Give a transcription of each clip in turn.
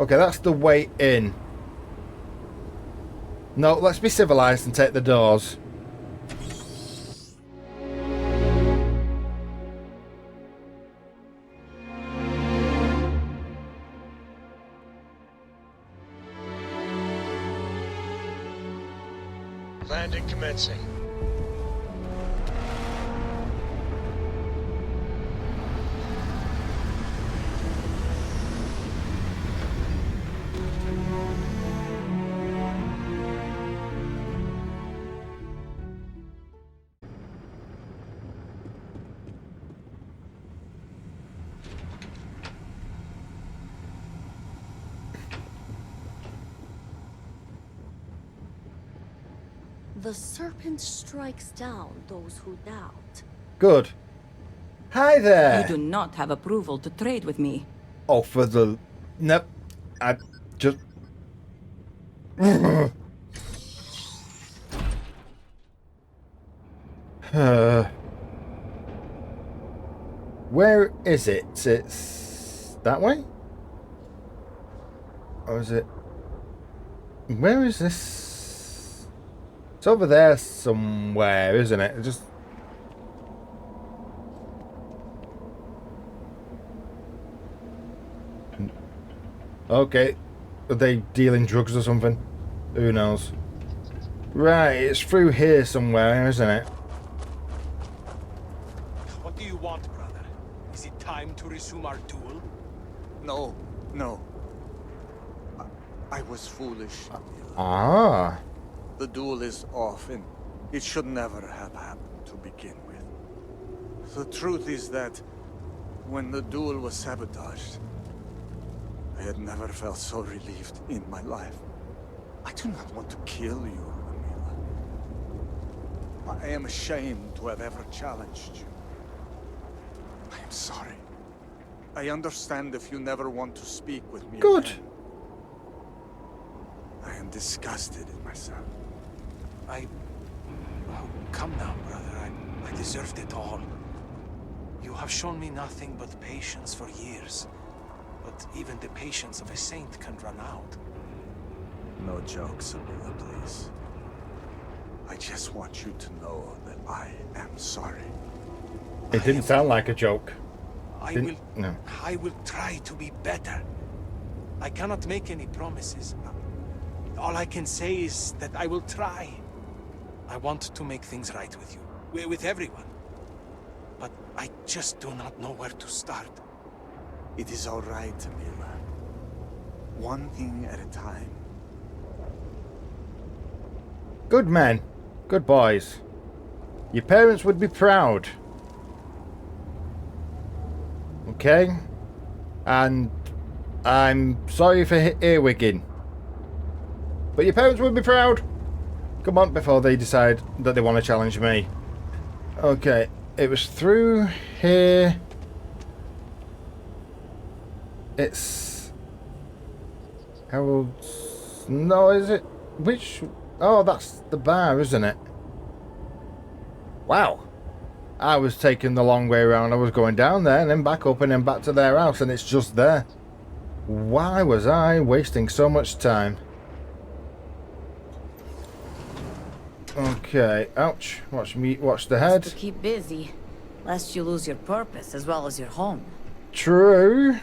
Okay, that's the way in. No, let's be civilized and take the doors. Landing commencing. The serpent strikes down those who doubt. Good. Hi there. You do not have approval to trade with me. Oh, for the... Nope. I just... Where is it? It's... that way? Or is it... Where is this? It's over there somewhere, isn't it? Just... Okay. Are they dealing drugs or something? Who knows? Right, it's through here somewhere, isn't it? What do you want, brother? Is it time to resume our duel? No, no. I was foolish. Ah. The duel is off, and it should never have happened to begin with. The truth is that when the duel was sabotaged, I had never felt so relieved in my life. I do not want to kill you, Amila. I am ashamed to have ever challenged you. I am sorry. I understand if you never want to speak with me Good. again. I am disgusted in myself. Oh, come now, brother. I deserved it all. You have shown me nothing but patience for years. But even the patience of a saint can run out. No jokes, Amila, please. I just want you to know that I am sorry. It didn't sound like a joke. I will try to be better. I cannot make any promises. All I can say is that I will try. I want to make things right with you, with everyone. But I just do not know where to start. It is all right, Amila. One thing at a time. Good men. Good boys. Your parents would be proud. Okay? And I'm sorry for earwigging. But your parents would be proud. Come on, before they decide that they want to challenge me. Okay, it was through here. It's... Harold's... No, is it? Which... Oh, that's the bar, isn't it? Wow. I was taking the long way around. I was going down there and then back up and then back to their house, and it's just there. Why was I wasting so much time? Okay, ouch. Watch the head. To keep busy, lest you lose your purpose as well as your home. True.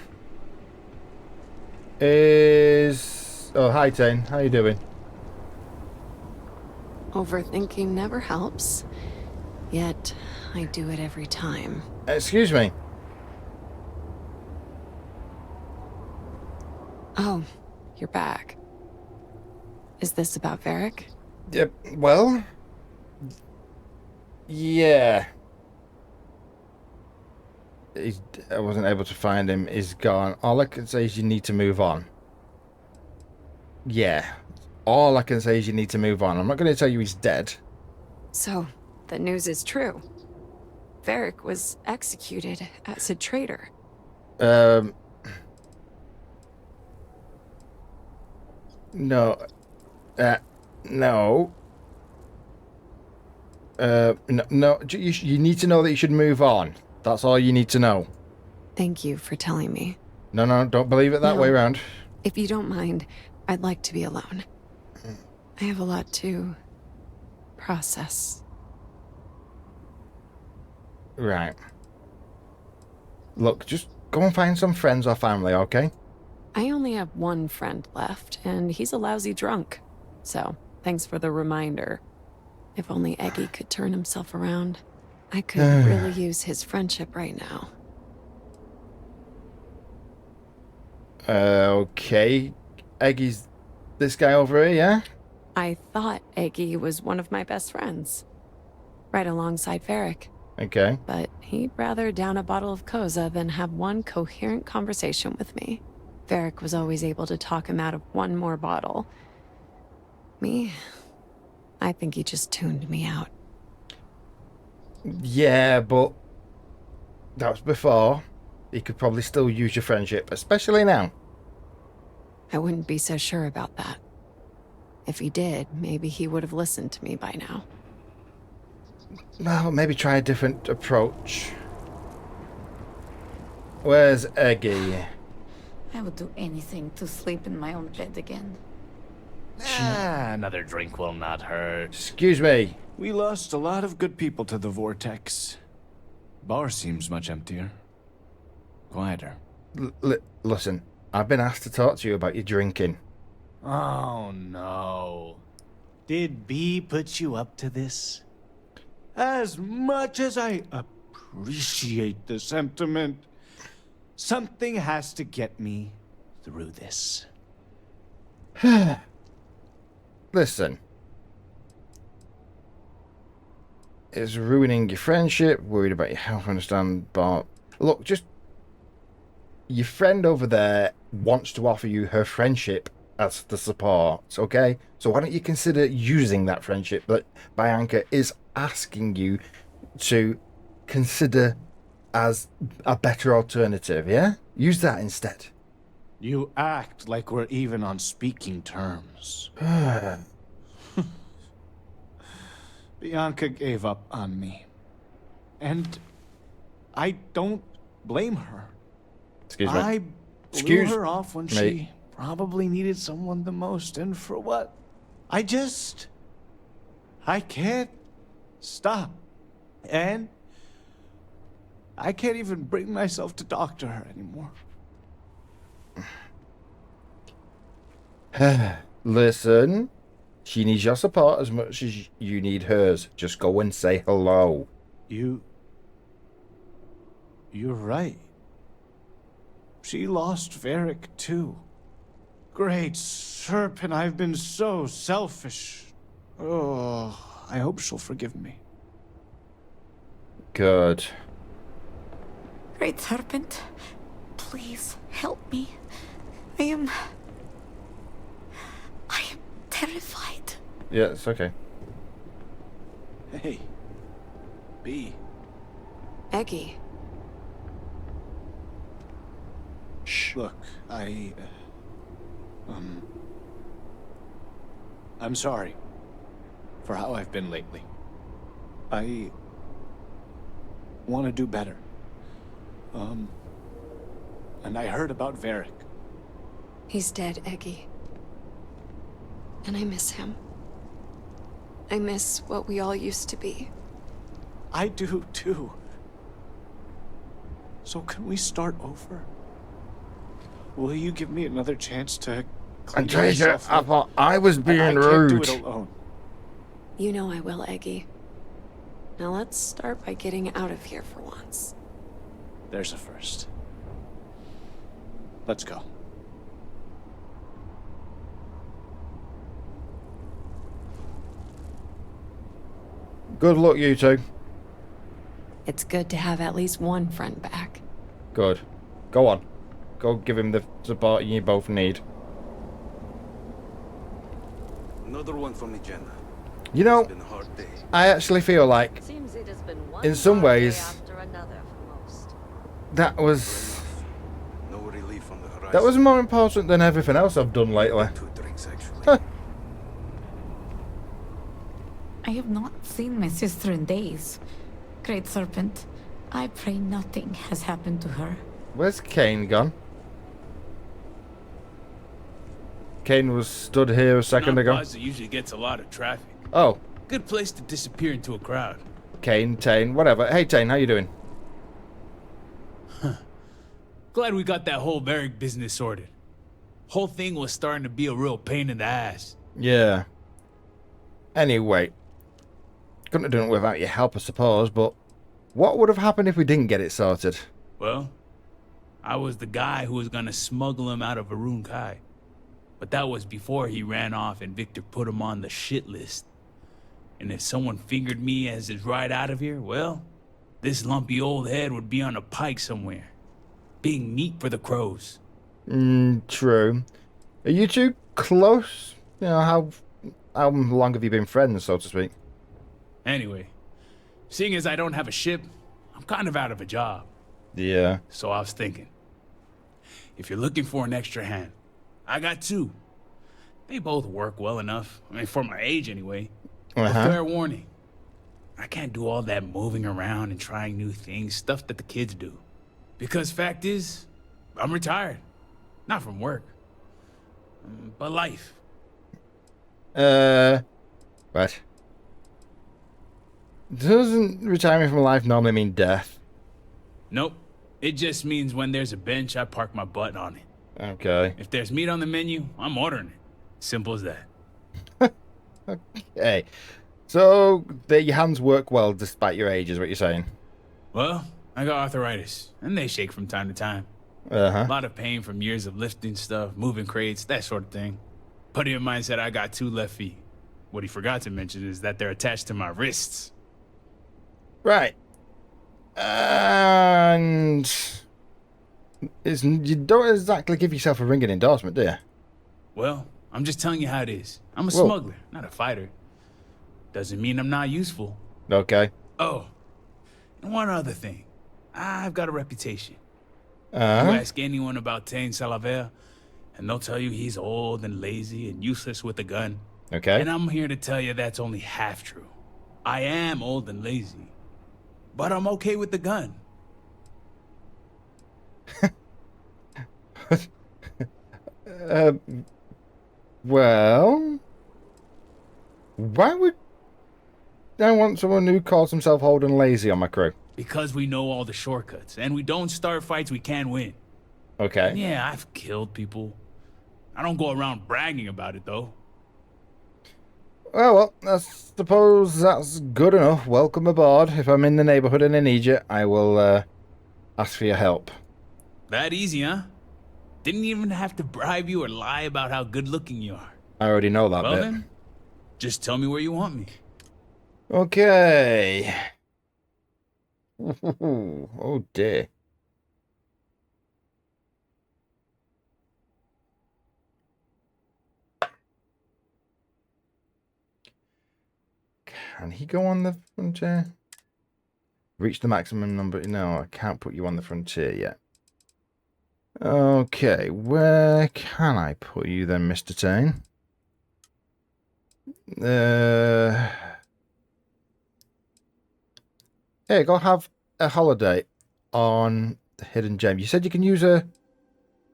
Is... Oh, hi, Tane. How you doing? Overthinking never helps. Yet, I do it every time. Excuse me. Oh, you're back. Is this about Varric? Yep, well... Yeah. I wasn't able to find him. He's gone. All I can say is you need to move on. Yeah. All I can say is you need to move on. I'm not going to tell you he's dead. So, the news is true. Varric was executed as a traitor. No. No. No. No. You need to know that you should move on. That's all you need to know. Thank you for telling me. No, don't believe it that No. way around. If you don't mind, I'd like to be alone. I have a lot to process. Right. Look, just go and find some friends or family, okay? I only have one friend left, and he's a lousy drunk. So, thanks for the reminder. If only Eggy could turn himself around. I could really use his friendship right now. Okay. Eggy's this guy over here, yeah? I thought Eggy was one of my best friends. Right alongside Varric. Okay. But he'd rather down a bottle of Koza than have one coherent conversation with me. Varric was always able to talk him out of one more bottle. Me? I think he just tuned me out. Yeah, but that was before. He could probably still use your friendship, especially now. I wouldn't be so sure about that. If he did, maybe he would have listened to me by now. Well, maybe try a different approach. Where's Eggy? I would do anything to sleep in my own bed again. Another drink will not hurt. Excuse me. We lost a lot of good people to the vortex. Bar seems much emptier. Quieter. Listen, I've been asked to talk to you about your drinking. Oh no. Did B put you up to this? As much as I appreciate the sentiment, something has to get me through this. Listen. It's ruining your friendship, worried about your health, understand, but... Look, just... Your friend over there wants to offer you her friendship as the support, okay? So why don't you consider using that friendship that Bianca is asking you to consider as a better alternative, yeah? Use that instead. You act like we're even on speaking terms. Bianca gave up on me. And I don't blame her. Excuse me. I blew her off when she probably needed someone the most, and for what? I can't stop. And I can't even bring myself to talk to her anymore. Listen, she needs your support as much as you need hers. Just go and say hello. You're right. She lost Varric too. Great Serpent, I've been so selfish. Oh, I hope she'll forgive me. Good. Great Serpent, please help me. I am terrified. Yeah, it's okay. Hey, B. Eggy. Shh. Look, I'm sorry for how I've been lately. I want to do better. And I heard about Varric. He's dead, Eggy. And I miss him. I miss what we all used to be. I do too. So can we start over? Will you give me another chance to clean Andrea, myself up? I thought I was being I rude. can't do it alone. You know I will, Eggy. Now let's start by getting out of here for once. There's a first. Let's go. Good luck, you two. It's good to have at least one friend back. Good. Go on. Go give him the support you both need. Another one from me, Jenna. You know, It's been a hard day. I actually feel like Seems it has been one in some hard day ways after another for most. that was No relief on the horizon. that was more important than everything else I've done lately. 2 drinks, actually. Huh. I have not seen my sister in days. Great Serpent, I pray nothing has happened to her. Where's Kane gone? Kane was stood here a second ago. Plaza usually gets a lot of traffic. Oh, Good place to disappear into a crowd. Kane, Tane, whatever. Hey, Tane, how you doing? Glad we got that whole Varric business sorted. Whole thing was starting to be a real pain in the ass. Yeah. Anyway, couldn't have done it without your help, I suppose, but what would have happened if we didn't get it sorted? Well, I was the guy who was gonna smuggle him out of Arun Kai. But that was before he ran off and Victor put him on the shit list. And if someone fingered me as his ride out of here, well, this lumpy old head would be on a pike somewhere, being meat for the crows. True. Are you two close? You know, how long have you been friends, so to speak? Anyway, seeing as I don't have a ship, I'm kind of out of a job. Yeah. So I was thinking, if you're looking for an extra hand, I got two. They both work well enough. I mean, for my age anyway. But fair warning, I can't do all that moving around and trying new things, stuff that the kids do. Because fact is, I'm retired. Not from work, but life. What? Doesn't retirement from life normally mean death? Nope. It just means when there's a bench, I park my butt on it. Okay. If there's meat on the menu, I'm ordering it. Simple as that. Okay. So, your hands work well despite your age, is what you're saying? Well, I got arthritis, and they shake from time to time. Uh-huh. A lot of pain from years of lifting stuff, moving crates, that sort of thing. Buddy of mine said I got 2 left feet. What he forgot to mention is that they're attached to my wrists. Right. And you don't exactly give yourself a ringing endorsement, do you? Well, I'm just telling you how it is. I'm a Whoa. smuggler, not a fighter. Doesn't mean I'm not useful. Okay. Oh, and one other thing. I've got a reputation. You Uh-huh. ask anyone about Tain Salaver, and they'll tell you he's old and lazy and useless with a gun. Okay. And I'm here to tell you that's only half true. I am old and lazy, but I'm okay with the gun. Well, why would I want someone who calls himself old and lazy on my crew? Because we know all the shortcuts, and we don't start fights we can't win. Okay. Yeah, I've killed people. I don't go around bragging about it, though. Well, I suppose that's good enough. Welcome aboard. If I'm in the neighborhood and I need you, I will ask for your help. That easy, huh? Didn't even have to bribe you or lie about how good-looking you are. I already know that Well bit. then, just tell me where you want me. Okay. Oh dear. Can he go on the frontier? Reach the maximum number. No, I can't put you on the frontier yet. Okay, where can I put you then, Mr. Tane? Hey, go have a holiday on the Hidden Gem. You said you can use a...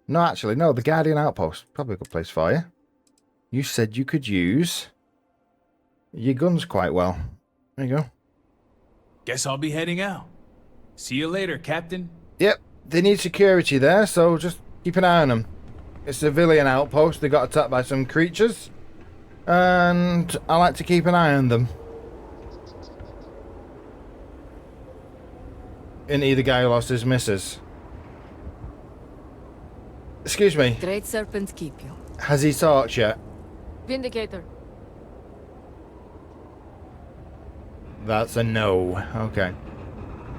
No, actually, no, the Guardian Outpost. Probably a good place for you. You said you could use your guns quite well. There you go. Guess I'll be heading out. See you later, Captain. Yep, they need security there, so just keep an eye on them. It's a civilian outpost. They got attacked by some creatures. And I like to keep an eye on them. Isn't he the guy who lost his missus? Excuse me, Great serpents keep you. has he talked yet? Vindicator. That's a no. Okay.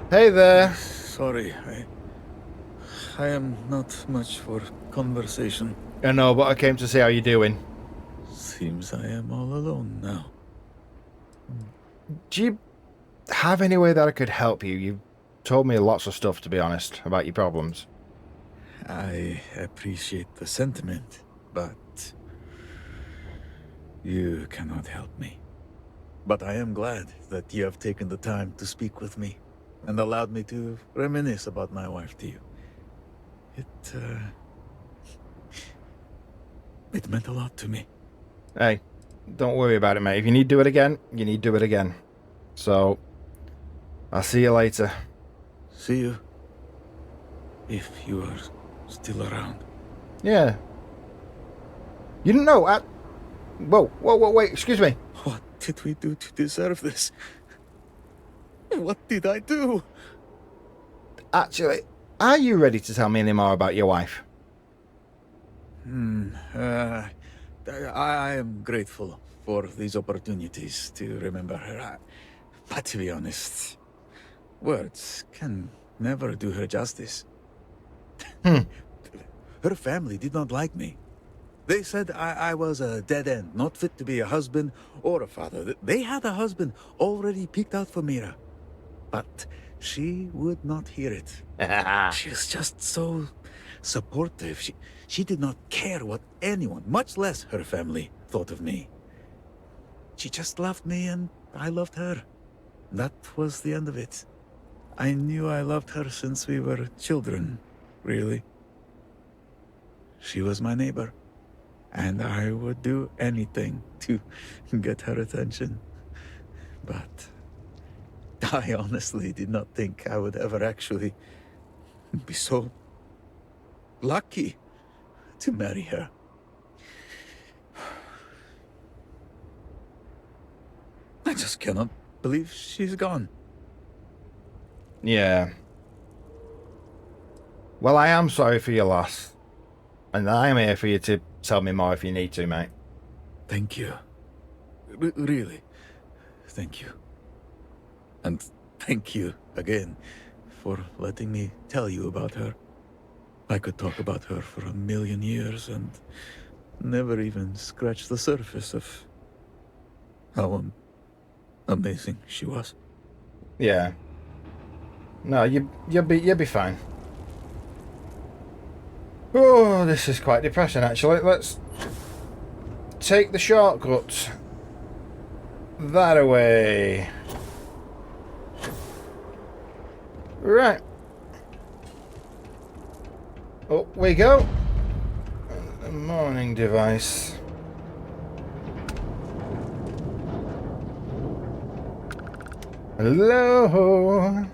Hey there. Sorry, I am not much for conversation. I know, but I came to see how you're doing. Seems I am all alone now. Do you have any way that I could help you? You've told me lots of stuff, to be honest, about your problems. I appreciate the sentiment, but you cannot help me. But I am glad that you have taken the time to speak with me and allowed me to reminisce about my wife to you. It meant a lot to me. Hey, don't worry about it, mate. If you need to do it again, you need to do it again. So, I'll see you later. See you. If you are still around. Yeah. You didn't know. Whoa, wait, excuse me. What did we do to deserve this? What did I do? Actually, are you ready to tell me any more about your wife? I am grateful for these opportunities to remember her. But to be honest, words can never do her justice. Her family did not like me. They said I was a dead end, not fit to be a husband or a father. They had a husband already picked out for Mira. But she would not hear it. She was just so supportive. She did not care what anyone, much less her family, thought of me. She just loved me and I loved her. That was the end of it. I knew I loved her since we were children, really. She was my neighbor, and I would do anything to get her attention. But I honestly did not think I would ever actually be so lucky to marry her. I just cannot believe she's gone. Yeah. Well, I am sorry for your loss. And I am here for you to tell me more if you need to, mate. Thank you. Really, thank you. And thank you again for letting me tell you about her. I could talk about her for 1,000,000 years and never even scratch the surface of how amazing she was. Yeah. No, you'll be fine. Oh, this is quite depressing, actually. Let's take the shortcut that away. Right. Up we go. A morning device. Hello.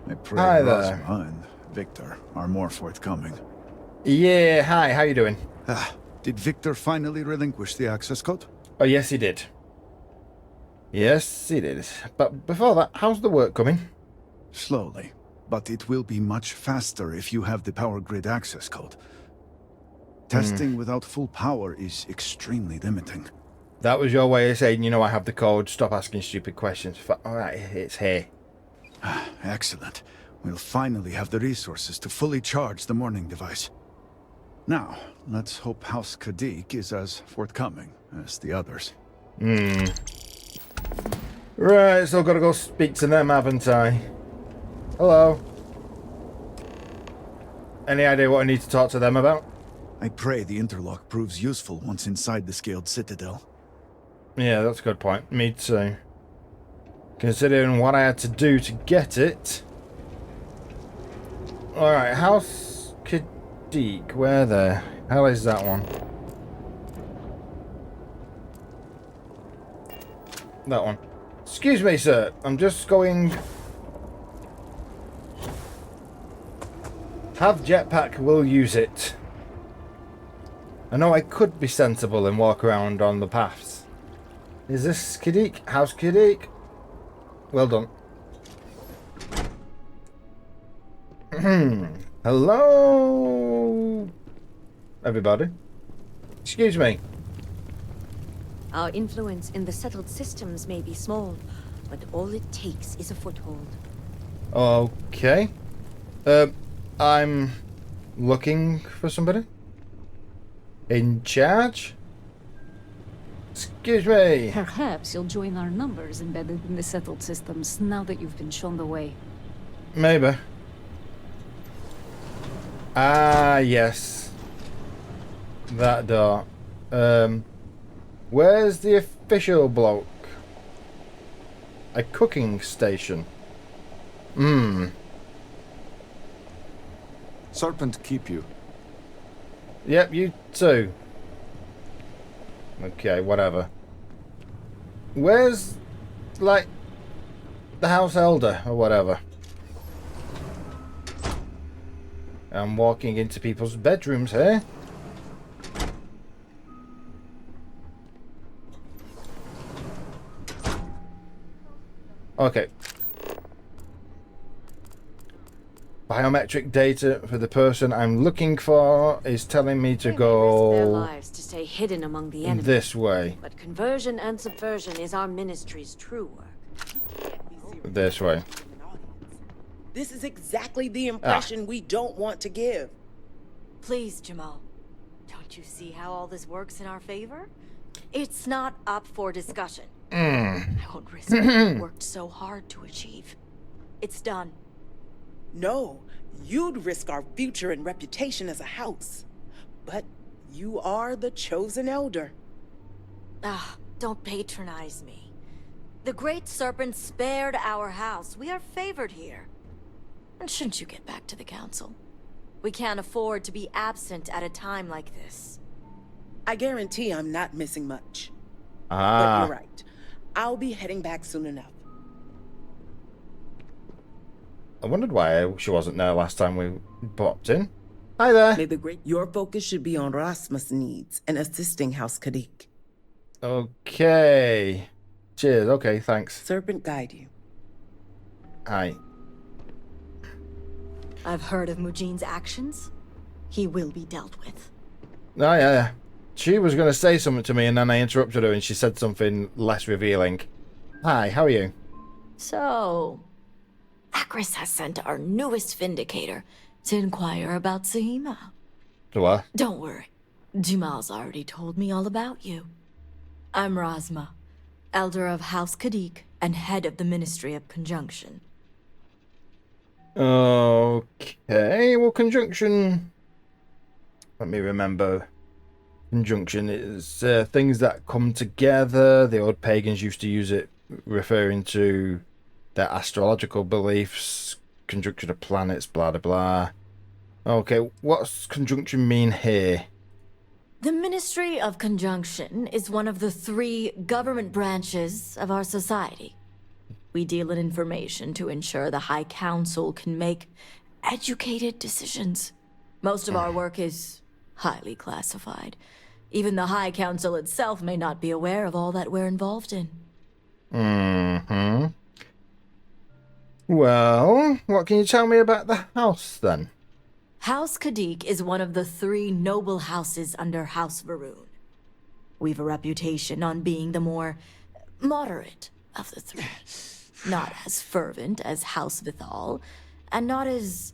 I pray Hi Rosma there. and Victor are more forthcoming. Yeah, hi, how you doing? Did Victor finally relinquish the access code? Oh, yes, he did. Yes, he did. But before that, how's the work coming? Slowly, but it will be much faster if you have the power grid access code. Testing without full power is extremely limiting. That was your way of saying, you know, I have the code, stop asking stupid questions. Alright, it's here. Excellent. We'll finally have the resources to fully charge the morning device. Now, let's hope House Kadik is as forthcoming as the others. Right, so I've got to go speak to them, haven't I? Hello. Any idea what I need to talk to them about? I pray the interlock proves useful once inside the Scaled Citadel. Yeah, that's a good point. Me too. Considering what I had to do to get it. Alright, House Kadik, where the hell is that one? That one. Excuse me, sir. I'm just going... Have jetpack, will use it. I know I could be sensible and walk around on the paths. Is this Kadik? House Kadik? Well done. Hello, everybody. Excuse me. Our influence in the settled systems may be small, but all it takes is a foothold. Okay. I'm looking for somebody. In charge? Excuse me. Perhaps you'll join our numbers embedded in the settled systems now that you've been shown the way. Maybe. Ah, yes. That door. Where's the official bloke? A cooking station. Serpent keep you. Yep, you too. Okay, whatever. Where's, like, the house elder or whatever? I'm walking into people's bedrooms here. Okay. Biometric data for the person I'm looking for is telling me to They may risk their go lives to stay hidden among the enemy. this way. But conversion and subversion is our ministry's true work. This way. This is exactly the impression we don't want to give. Please, Jamal. Don't you see how all this works in our favor? It's not up for discussion. I won't risk what we worked so hard to achieve. It's done. No, you'd risk our future and reputation as a house. But you are the chosen elder. Don't patronize me. The Great Serpent spared our house. We are favored here. And shouldn't you get back to the council? We can't afford to be absent at a time like this. I guarantee I'm not missing much. But you're right. I'll be heading back soon enough. I wondered why she wasn't there last time we popped in. Hi there. Your focus should be on Rasmus' needs and assisting House Kadik. Okay. Cheers. Okay, thanks. Serpent guide you. Hi. I've heard of Mujin's actions. He will be dealt with. Oh, yeah. She was going to say something to me and then I interrupted her and she said something less revealing. Hi, how are you? So, Akris has sent our newest Vindicator to inquire about Sahima. To what? Don't worry. Jamal's already told me all about you. I'm Razma, Elder of House Kadik and head of the Ministry of Conjunction. Okay, well, conjunction... Let me remember. Conjunction is things that come together. The old pagans used to use it referring to their astrological beliefs, conjunction of planets, blah, blah, blah. Okay, what's conjunction mean here? The Ministry of Conjunction is one of the 3 government branches of our society. We deal in information to ensure the High Council can make educated decisions. Most of our work is highly classified. Even the High Council itself may not be aware of all that we're involved in. Well, what can you tell me about the house, then? House Kadik is one of the 3 noble houses under House Varun. We've a reputation on being the more moderate of the 3. Not as fervent as House Vithal, and not as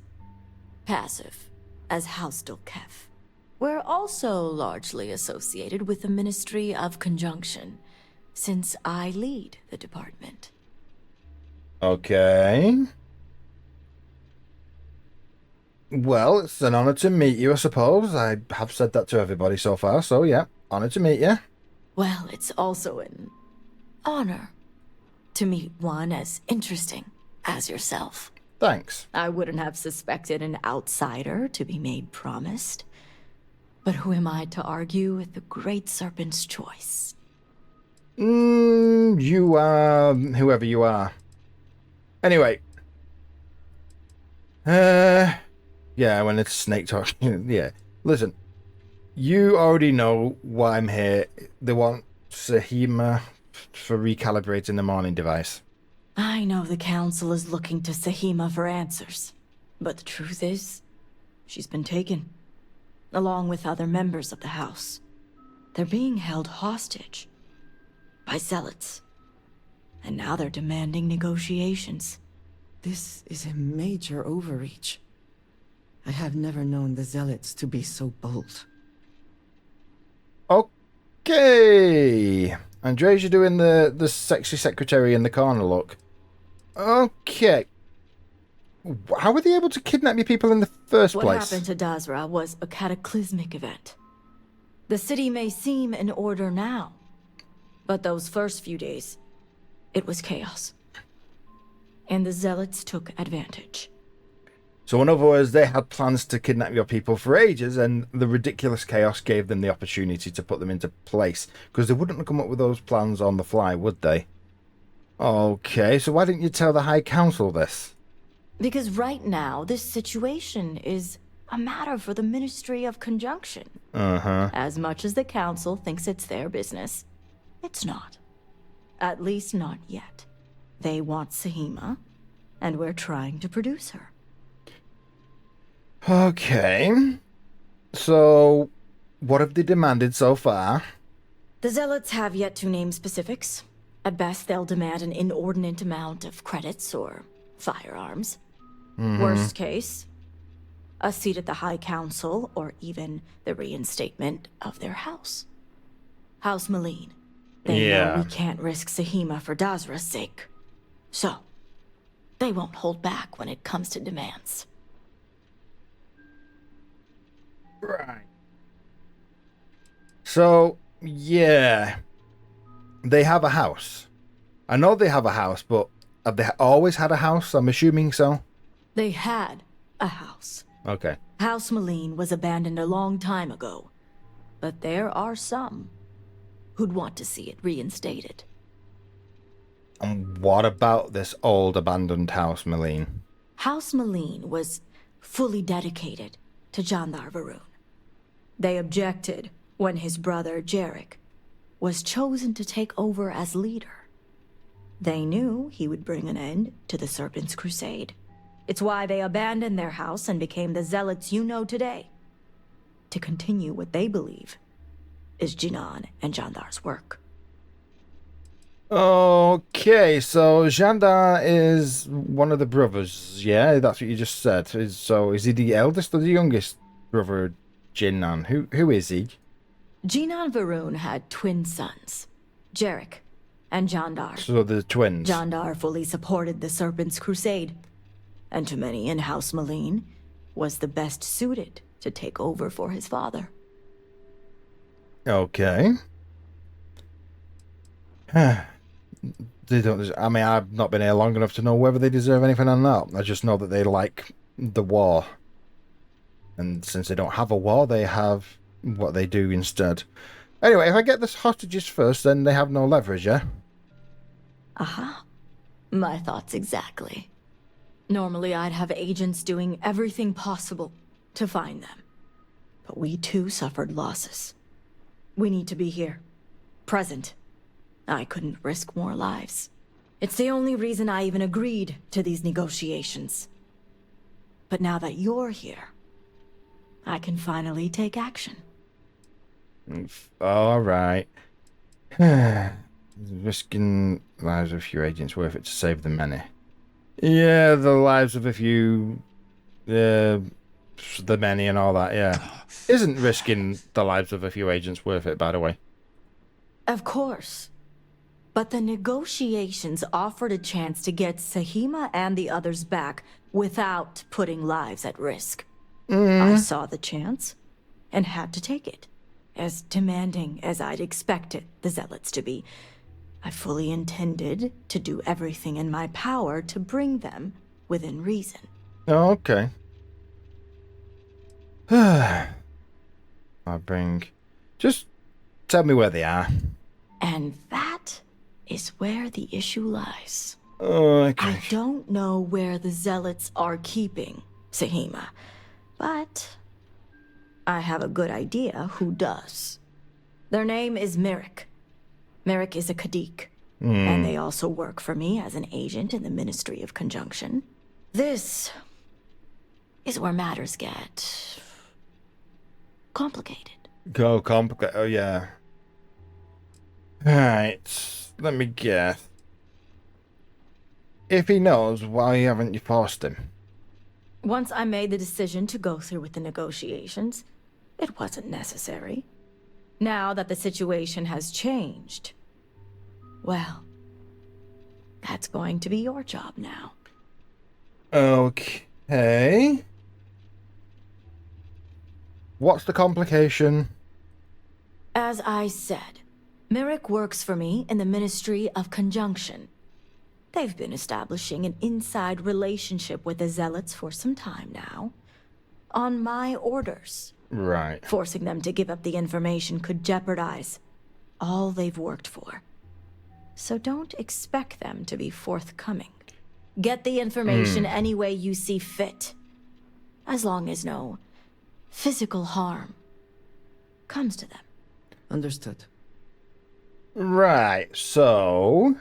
passive as House Dolkef. We're also largely associated with the Ministry of Conjunction, since I lead the department. Okay. Well, it's an honor to meet you, I suppose. I have said that to everybody so far, so yeah, honor to meet you. Well, it's also an honor to meet one as interesting as yourself. Thanks. I wouldn't have suspected an outsider to be made promised. But who am I to argue with the Great Serpent's choice? You are whoever you are. Anyway. Yeah, when it's snake talk. Yeah. Listen, you already know why I'm here. They want Sahima for recalibrating the morning device. I know the Council is looking to Sahima for answers. But the truth is, she's been taken. Along with other members of the House. They're being held hostage. By zealots. And now they're demanding negotiations. This is a major overreach. I have never known the zealots to be so bold. Okay. Andres, you're doing the sexy secretary in the corner look. Okay. How were they able to kidnap you people in the first place? What happened to Dazra was a cataclysmic event. The city may seem in order now, but those first few days, it was chaos. And the zealots took advantage. So in other words, they had plans to kidnap your people for ages, and the ridiculous chaos gave them the opportunity to put them into place. Because they wouldn't have come up with those plans on the fly, would they? Okay, so why didn't you tell the High Council this? Because right now, this situation is a matter for the Ministry of Conjunction. Uh-huh. As much as the Council thinks it's their business, it's not. At least not yet. They want Sahima, and we're trying to produce her. Okay. So, what have they demanded so far? The Zealots have yet to name specifics. At best, they'll demand an inordinate amount of credits or firearms. Worst case, a seat at the High Council or even the reinstatement of their house. House Maleen. They know we can't risk Sahima for Dazra's sake. So, they won't hold back when it comes to demands. Right. So, yeah. They have a house. I know they have a house, but have they always had a house? I'm assuming so. They had a house. Okay. House Maleen was abandoned a long time ago. But there are some who'd want to see it reinstated. And what about this old abandoned house, Maleen? House Maleen was fully dedicated to Jandar Varun. They objected when his brother, Jarek, was chosen to take over as leader. They knew he would bring an end to the Serpent's Crusade. It's why they abandoned their house and became the Zealots you know today, to continue what they believe is Jinan and Jandar's work. Okay, so Jandar is one of the brothers, yeah? That's what you just said. So is he the eldest or the youngest brother, Jinan? Who is he? Jinan Varun had twin sons, Jarek and Jandar. So the twins. Jandar fully supported the Serpent's Crusade, and to many in House Maleen, was the best suited to take over for his father. Okay. They don't. I mean, I've not been here long enough to know whether they deserve anything or not. I just know that they like the war. And since they don't have a war, they have what they do instead. Anyway, if I get the hostages first, then they have no leverage, yeah? Aha. My thoughts exactly. Normally, I'd have agents doing everything possible to find them. But we too suffered losses. We need to be here. Present. I couldn't risk more lives. It's the only reason I even agreed to these negotiations. But now that you're here, I can finally take action. Alright. Risking lives of a few agents worth it to save the many. Yeah, the lives of a few... the many and all that, yeah. Isn't risking the lives of a few agents worth it, by the way? Of course. But the negotiations offered a chance to get Sahima and the others back without putting lives at risk. I saw the chance and had to take it. As demanding as I'd expected the Zealots to be, I fully intended to do everything in my power to bring them within reason. Oh, okay. I'll bring... Just tell me where they are. And that is where the issue lies. Okay. I don't know where the Zealots are keeping Sahima, but I have a good idea who does. Their name is Merrick. Merrick is a Kadik, and they also work for me as an agent in the Ministry of Conjunction. This is where matters get complicated. Go complicated. Oh, yeah. Alright, let me guess. If he knows, why haven't you forced him? Once I made the decision to go through with the negotiations, it wasn't necessary. Now that the situation has changed, well, that's going to be your job now. Okay. What's the complication? As I said, Merrick works for me in the Ministry of Conjunction. They've been establishing an inside relationship with the Zealots for some time now. On my orders. Right. Forcing them to give up the information could jeopardize all they've worked for. So don't expect them to be forthcoming. Get the information any way you see fit. As long as no physical harm comes to them. Understood. Right, so...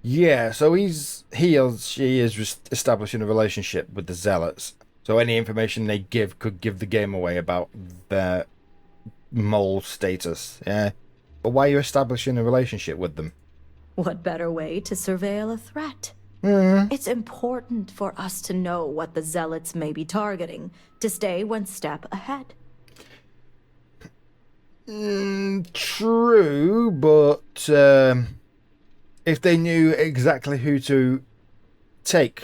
yeah, so he or she is establishing a relationship with the Zealots. So any information they give could give the game away about their mole status, yeah? But why are you establishing a relationship with them? What better way to surveil a threat? It's important for us to know what the Zealots may be targeting, to stay one step ahead. True, but if they knew exactly who to take,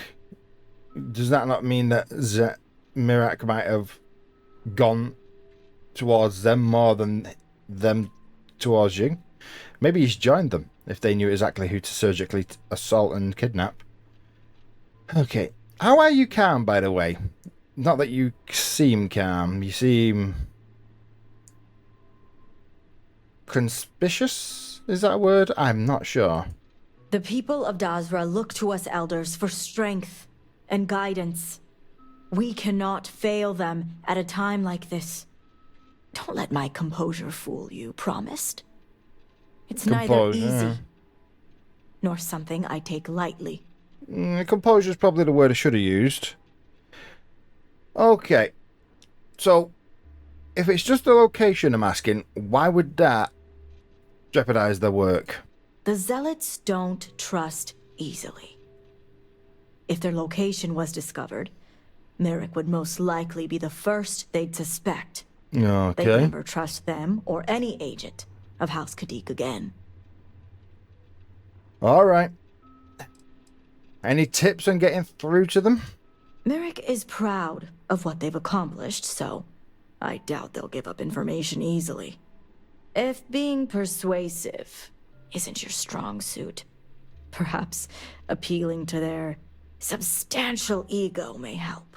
does that not mean that Mirak might have gone towards them more than them towards you? Maybe he's joined them if they knew exactly who to surgically assault and kidnap. Okay. How are you calm, by the way? Not that you seem calm. You seem... conspicuous? Is that a word? I'm not sure. The people of Dazra look to us elders for strength and guidance. We cannot fail them at a time like this. Don't let my composure fool you, promised? It's neither easy nor something I take lightly. Composure is probably the word I should have used. Okay. So, if it's just the location I'm asking, why would that jeopardize their work? The Zealots don't trust easily. If their location was discovered, Merrick would most likely be the first they'd suspect. Okay. They'd never trust them or any agent of House Kadik again. Alright. Any tips on getting through to them? Merrick is proud of what they've accomplished, so I doubt they'll give up information easily. If being persuasive isn't your strong suit, perhaps appealing to their substantial ego may help.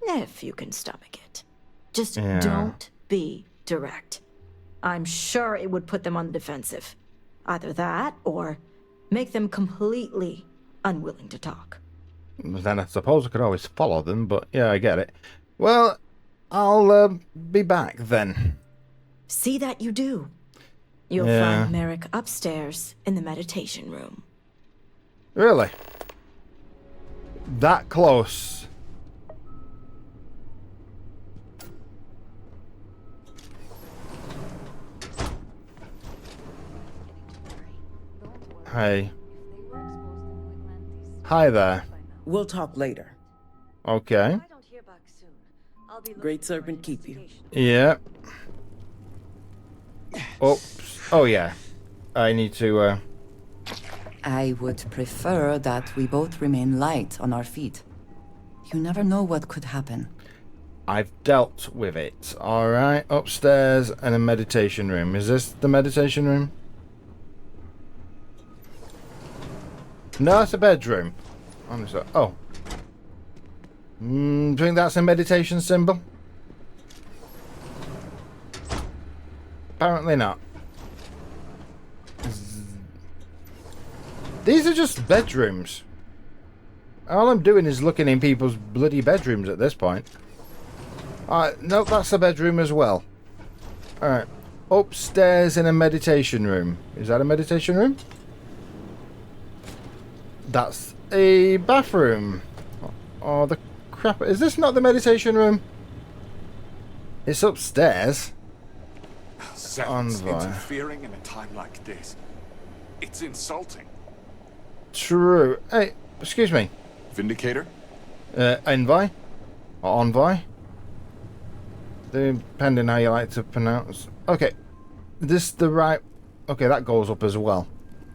If you can stomach it. Just don't be direct. I'm sure it would put them on the defensive. Either that, or make them completely unwilling to talk. Then I suppose I could always follow them, but yeah, I get it. Well, I'll be back then. See that you do. You'll find Merrick upstairs in the meditation room. Really? That close? Hey. Hi there. We'll talk later. Okay. Great Serpent keep you. Yeah. Oops. Oh, yeah. I need to, I would prefer that we both remain light on our feet. You never know what could happen. I've dealt with it. Alright. Upstairs and a meditation room. Is this the meditation room? No, it's a bedroom. Honestly. Oh. Do you think that's a meditation symbol? Apparently not. These are just bedrooms. All I'm doing is looking in people's bloody bedrooms at this point. Alright, nope, that's a bedroom as well. Alright. Upstairs in a meditation room. Is that a meditation room? That's a bathroom. Oh, the crap. Is this not the meditation room? It's upstairs. Interfering in a time like this. It's insulting. True. Hey, excuse me. Vindicator? Envoy? Or envoy? Depending how you like to pronounce. Okay. This the right... Okay, that goes up as well.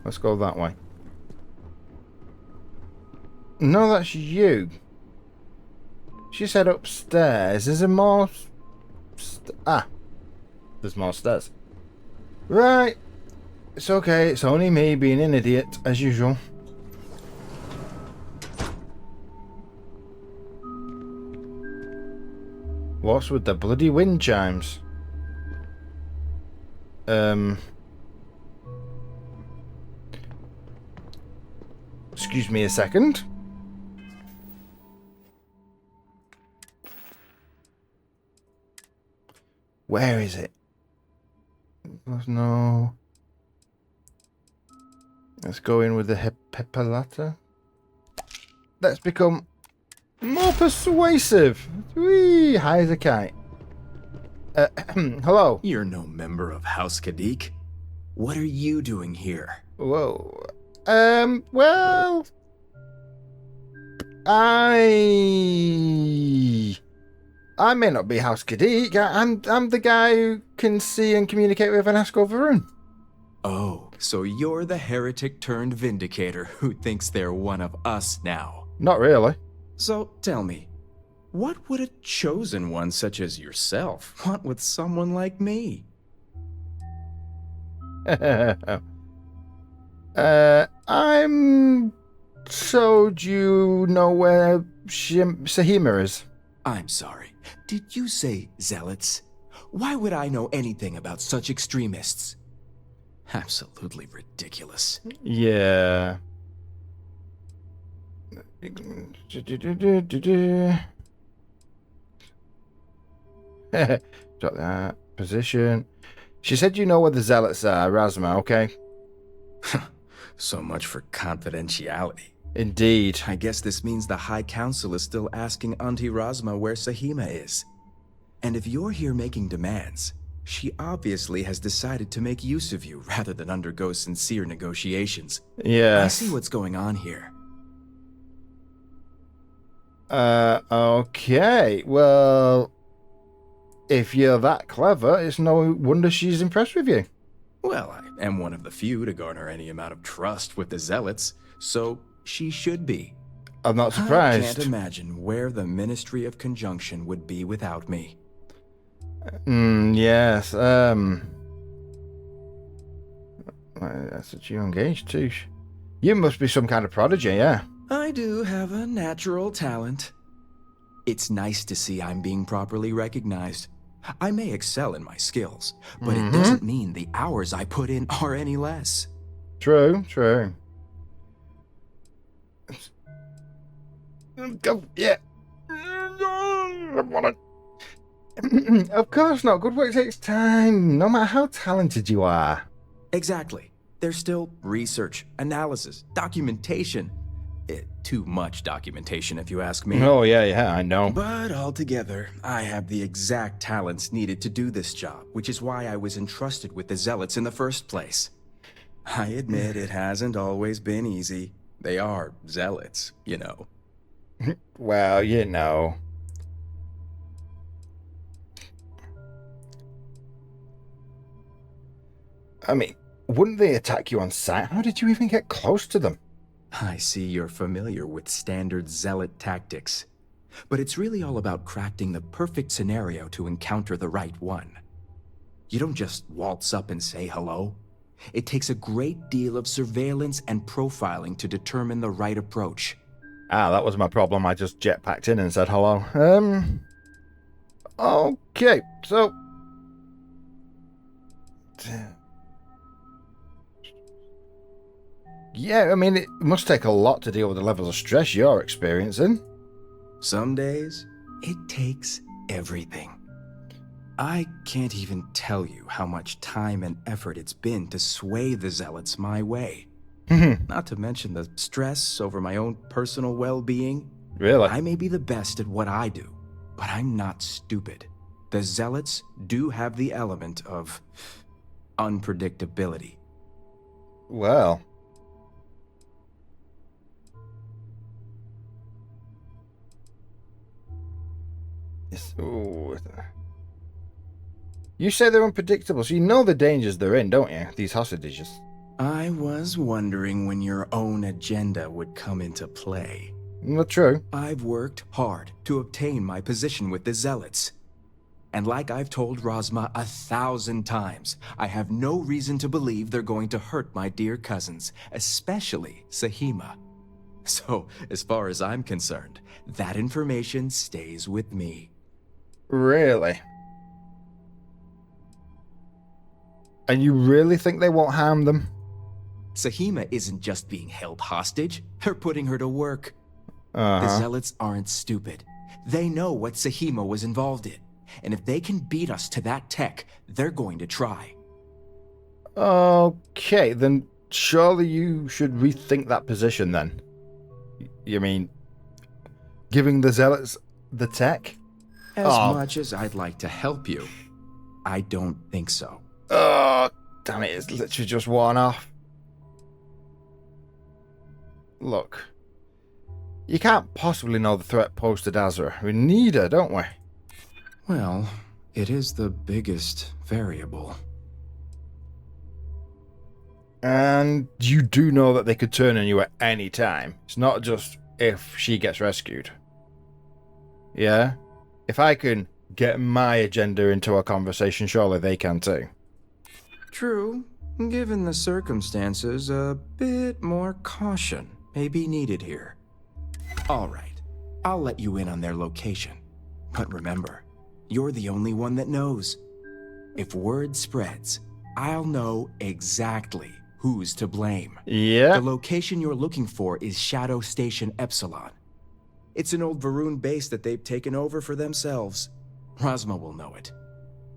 Let's go that way. No, that's you. She said upstairs. Is there more... there's more stairs. Right. It's okay. It's only me being an idiot, as usual. What's with the bloody wind chimes? Excuse me a second. Where is it? No. Let's go in with the Hepalata. Let's become more persuasive. Whee! High as a kite. Hello. You're no member of House Kadik. What are you doing here? Whoa. Well... I may not be House Kadik. I'm the guy who can see and communicate with an Ask over Rune. Oh, so you're the heretic turned vindicator who thinks they're one of us now. Not really. So tell me, what would a chosen one such as yourself want with someone like me? I'm told you know where Sahima is. I'm sorry. Did you say zealots? Why would I know anything about such extremists? Absolutely ridiculous. Yeah. Got that. Position. She said you know where the zealots are, Razma, okay? So much for confidentiality. Indeed. I guess this means the High Council is still asking Auntie Razma where Sahima is. And if you're here making demands, she obviously has decided to make use of you rather than undergo sincere negotiations. Yeah. I see what's going on here. Okay. Well, if you're that clever, it's no wonder she's impressed with you. Well, I am one of the few to garner any amount of trust with the zealots, so she should be. I'm not surprised. I can't imagine where the Ministry of Conjunction would be without me. Yes, that's what you engaged to. You must be some kind of prodigy, yeah? I do have a natural talent. It's nice to see I'm being properly recognized. I may excel in my skills, but it doesn't mean the hours I put in are any less. True, true. Go, yeah. I want it. Of course not. Good work takes time, no matter how talented you are. Exactly. There's still research, analysis, documentation. Too much documentation, if you ask me. Oh, yeah, I know. But altogether, I have the exact talents needed to do this job, which is why I was entrusted with the Zealots in the first place. I admit it hasn't always been easy. They are Zealots, you know. Well, you know. I mean, wouldn't they attack you on sight? How did you even get close to them? I see you're familiar with standard zealot tactics. But it's really all about crafting the perfect scenario to encounter the right one. You don't just waltz up and say hello. It takes a great deal of surveillance and profiling to determine the right approach. Ah, that was my problem. I just jetpacked in and said hello. Okay, so... Yeah, I mean, it must take a lot to deal with the levels of stress you're experiencing. Some days, it takes everything. I can't even tell you how much time and effort it's been to sway the Zealots my way. Not to mention the stress over my own personal well-being. Really? I may be the best at what I do, but I'm not stupid. The Zealots do have the element of unpredictability. Well... Ooh. You say they're unpredictable, so you know the dangers they're in, don't you? These hostages. I was wondering when your own agenda would come into play. Not true. I've worked hard to obtain my position with the Zealots. And like I've told Rosma 1,000 times, I have no reason to believe they're going to hurt my dear cousins, especially Sahima. So, as far as I'm concerned, that information stays with me. Really? And you really think they won't harm them? Sahima isn't just being held hostage, they're putting her to work. Uh-huh. The Zealots aren't stupid. They know what Sahima was involved in. And if they can beat us to that tech, they're going to try. Okay, then surely you should rethink that position then. You mean, giving the Zealots the tech? As much as I'd like to help you, I don't think so. Oh, damn it, it's literally just worn off. Look, you can't possibly know the threat posed to Azra. We need her, don't we? Well, it is the biggest variable. And you do know that they could turn on you at any time. It's not just if she gets rescued. Yeah? If I can get my agenda into a conversation, surely they can too. True. Given the circumstances, a bit more caution may be needed here. All right. I'll let you in on their location. But remember, you're the only one that knows. If word spreads, I'll know exactly who's to blame. Yeah. The location you're looking for is Shadow Station Epsilon. It's an old Varun base that they've taken over for themselves. Rosma will know it.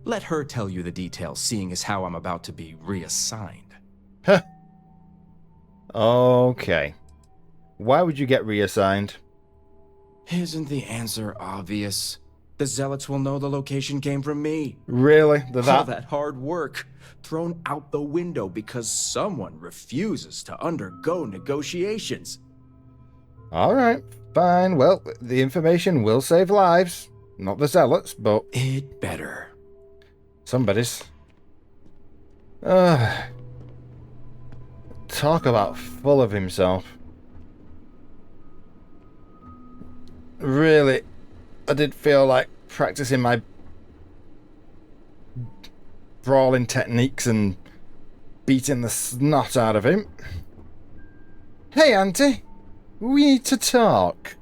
Let her tell you the details, seeing as how I'm about to be reassigned. Huh. Okay. Why would you get reassigned? Isn't the answer obvious? The Zealots will know the location came from me. Really? All that hard work thrown out the window because someone refuses to undergo negotiations. Alright, fine. Well, the information will save lives. Not the Zealots, but... It better. Somebody's. Talk about full of himself. Really, I did feel like practicing my brawling techniques and beating the snot out of him. Hey, Auntie. We need to talk.